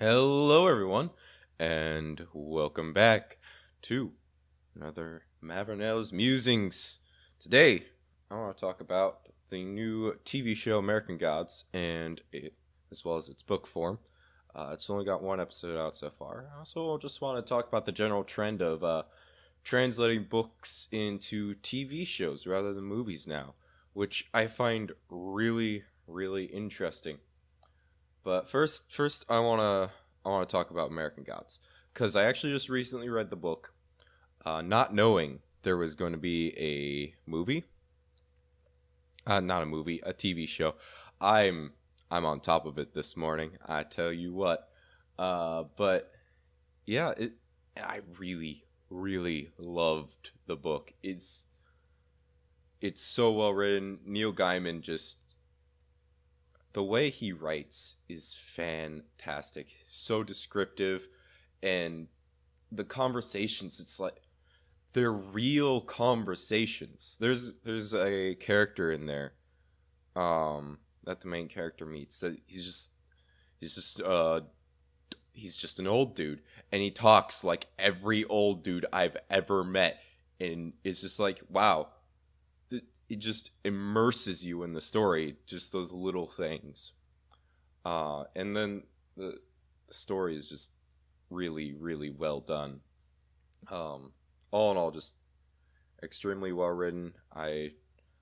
Hello, everyone, and welcome back to another Mavernell's Musings. Today, I want to talk about the new TV show American Gods, as well as its book form. It's only got one episode out so far. I also just want to talk about the general trend of translating books into TV shows rather than movies now, which I find really, really interesting. But first I want to talk about American Gods because I actually just recently read the book, not knowing there was going to be a movie, not a movie, a TV show. I'm on top of it this morning. I tell you what. But yeah, I really really loved the book. It's so well written. Neil Gaiman just the way he writes is fantastic. So descriptive, and the conversations, it's like they're real conversations. There's a character in there that the main character meets that he's just he's just an old dude, and he talks like every old dude I've ever met, and it's just like, wow, it just immerses you in the story, just those little things. And then the story is just really, really well done. All in all, just extremely well written. I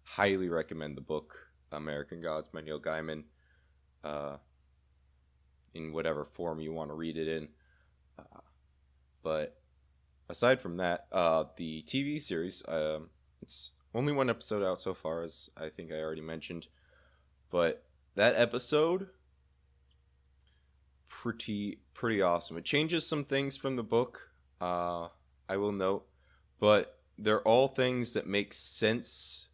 highly recommend the book American Gods by Neil Gaiman, uh, in whatever form you want to read it in. Uh, but aside from that, the TV series, it's only one episode out so far, as I think I already mentioned. But that episode, pretty awesome. It changes some things from the book, I will note, but they're all things that make sense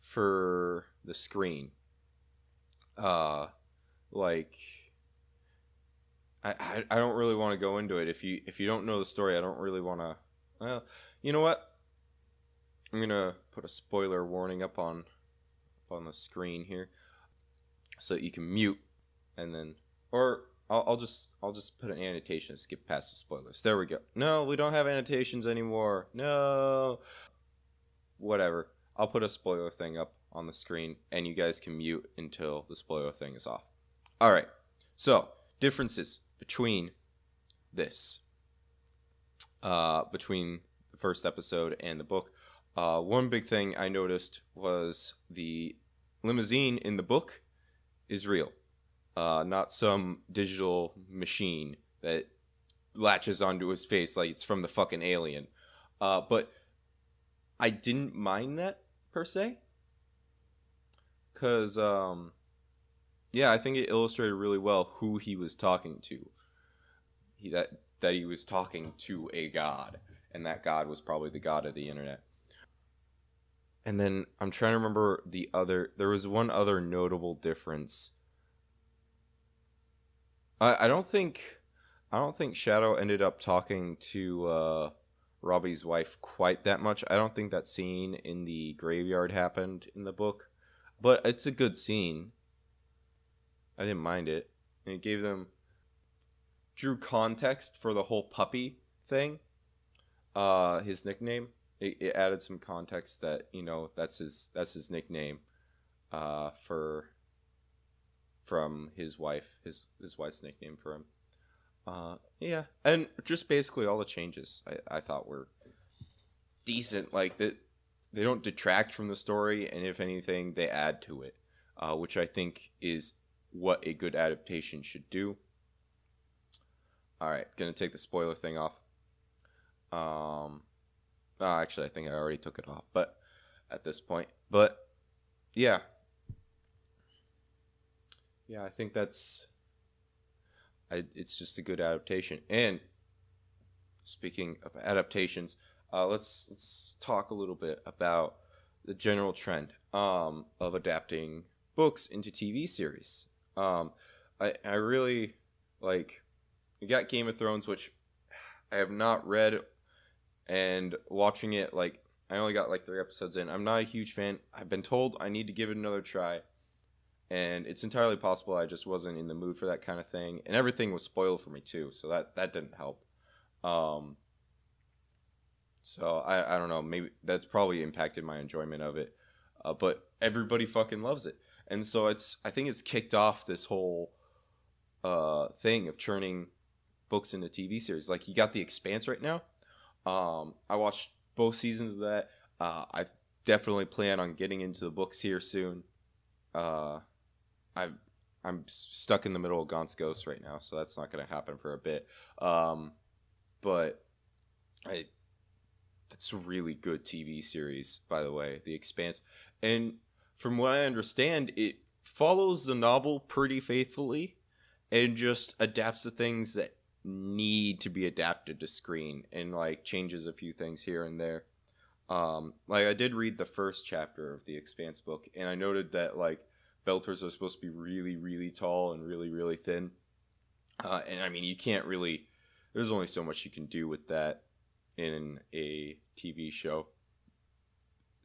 for the screen. Uh, like I don't really want to go into it. If you don't know the story, I don't really want to. Well, you know what? I'm gonna put a spoiler warning up on the screen here, so that you can mute, and then or I'll just put an annotation to skip past the spoilers. There we go. No, we don't have annotations anymore. No, whatever. I'll put a spoiler thing up on the screen, and you guys can mute until the spoiler thing is off. All right. So differences between this, between the first episode and the book. One big thing I noticed was the limousine in the book is real, not some digital machine that latches onto his face like it's from the fucking alien. But I didn't mind that per se, because yeah, I think it illustrated really well who he was talking to. That he was talking to a god, and that god was probably the god of the internet. And then I'm trying to remember the other. There was one other notable difference. I don't think Shadow ended up talking to Robbie's wife quite that much. I don't think that scene in the graveyard happened in the book, but it's a good scene. I didn't mind it. And it gave them drew context for the whole puppy thing. His nickname. It added some context that that's his nickname, for from his wife, his wife's nickname for him. Yeah, and just basically all the changes I thought were decent. Like that, they don't detract from the story, and if anything, they add to it, which I think is what a good adaptation should do. All right, gonna take the spoiler thing off. Actually, I think I already took it off, but at this point, but yeah, I think it's just a good adaptation. And speaking of adaptations, let's talk a little bit about the general trend of adapting books into TV series. I really like. You got Game of Thrones, which I have not read, and watching it, like, I only got like 3 episodes in. I'm not a huge fan. I've been told I need to give it another try, and it's entirely possible I just wasn't in the mood for that kind of thing, and everything was spoiled for me too, so that didn't help. Um, so I don't know, maybe that's probably impacted my enjoyment of it. But everybody fucking loves it, and so I think it's kicked off this whole thing of churning books into TV series. Like you got The Expanse right now. I watched both seasons of that. I definitely plan on getting into the books here soon. Uh, I I'm stuck in the middle of Gaunt's Ghost right now, so that's not going to happen for a bit. But I That's a really good TV series, by the way, The Expanse. And from what I understand, it follows the novel pretty faithfully and just adapts the things that need to be adapted to screen and like changes a few things here and there. Like I did read the first chapter of the Expanse book, and I noted that like Belters are supposed to be really, really tall and really, really thin. And I mean, you can't really. There's only so much you can do with that in a TV show.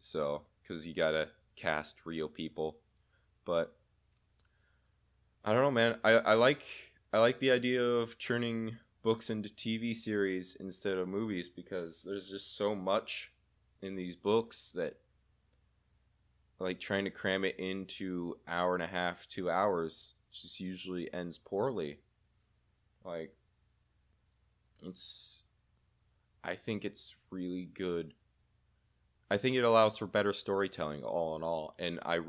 So, because you gotta cast real people, but I don't know, man. I like the idea of churning books into TV series instead of movies because there's just so much in these books that like trying to cram it into hour and a half, 2 hours just usually ends poorly. Like it's I think it's really good. I think it allows for better storytelling all in all, and I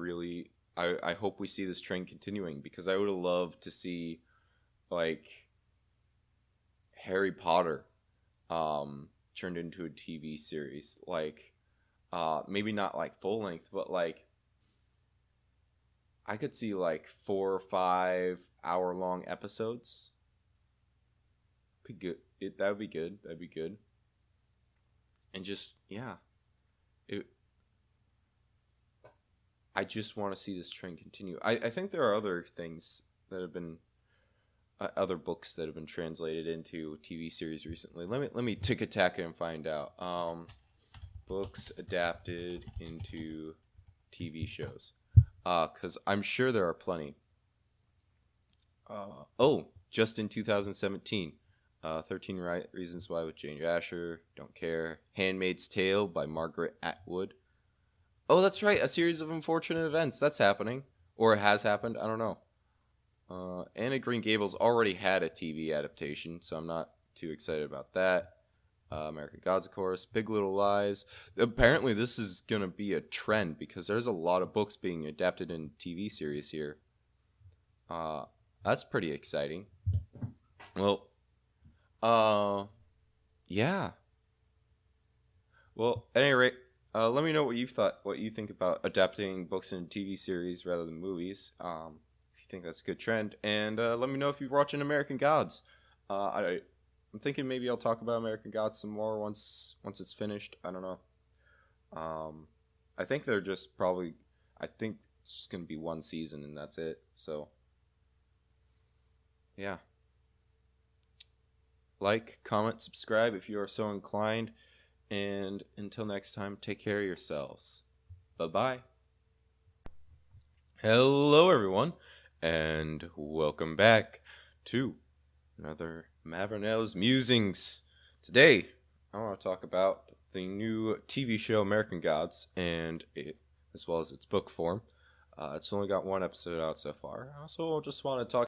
hope we see this trend continuing because I would have loved to see like Harry Potter turned into a TV series, like maybe not like full length, but like I could see like 4 or 5 hour long episodes. Be good. That would be good. That'd be good. And just yeah, it. I just want to see this trend continue. I think there are other things that have been other books that have been translated into TV series recently. Let me tick a tack and find out. Books adapted into TV shows. Because I'm sure there are plenty. Just in 2017. 13 Reasons Why with Jane Asher. Don't care. Handmaid's Tale by Margaret Atwood. Oh, that's right. A series of unfortunate events. That's happening. Or it has happened. I don't know. Anne of Green Gables already had a TV adaptation, so I'm not too excited about that. American Gods, of course. Big Little Lies. Apparently, this is going to be a trend because there's a lot of books being adapted in TV series here. That's pretty exciting. Well, yeah. Well, at any rate, let me know what you think about adapting books into TV series rather than movies. If you think that's a good trend, and let me know if you're watching American Gods. I'm thinking maybe I'll talk about American Gods some more once it's finished. I don't know. I think they're just probably. I think it's just gonna be one season and that's it. So, yeah. Like, comment, subscribe if you are so inclined. And until next time, take care of yourselves. Bye-bye. Hello, everyone, and welcome back to another Mavernell's Musings. Today, I want to talk about the new TV show American Gods, and as well as its book form. It's only got one episode out so far. I also just want to talk